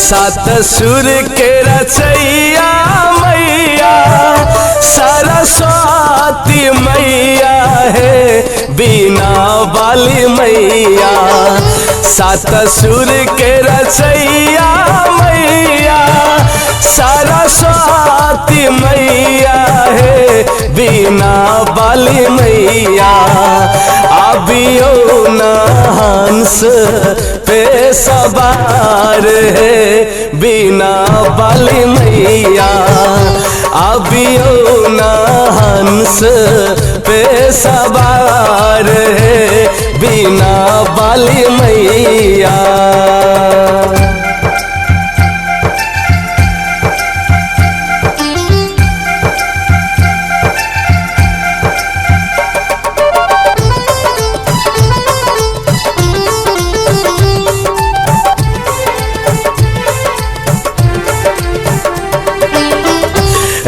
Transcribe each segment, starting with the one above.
सात सुर के रचैया मैया सरस्वती मैया है बीना वाली मैया। सात सुर के रचैया मैया सरस्वती मैया है बीना वाली मैया। अबियो न हंस पे सवार है बीना वाली मैया। अबियो न हंस पे सवार है बीना वाली मैया।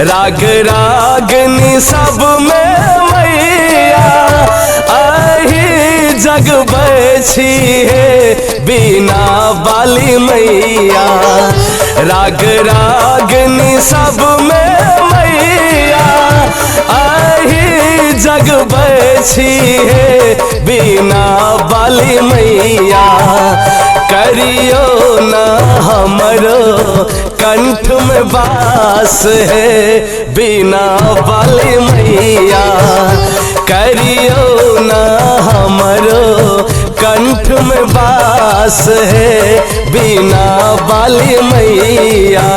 राग रागनी सब में मैया आही जग बैठी है बीना वाली मैया। राग रागनी सब में मैया आही जग बैठी है बीना वाली मैया। करियो न हमरो कंठ में बास है बीना वाली मैया। करियो न हमरो कंठ में बास है बीना वाली मैया।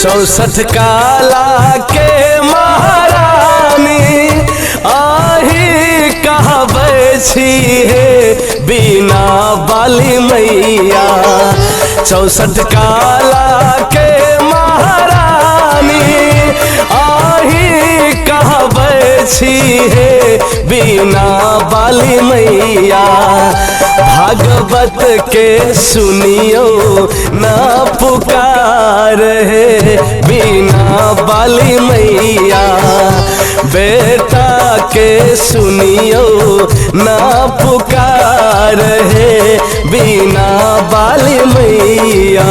चौसठ काला के महारानी आही कहबै छी है बीना वाली मैया। चौसठ काला के महारानी आही कहबै छी है बीना वाली मैया। भागवत के सुनियो ना पुकार है बीना वाली मैया। बेटा के सुनियो ना पुकार है बीना वाली मैया।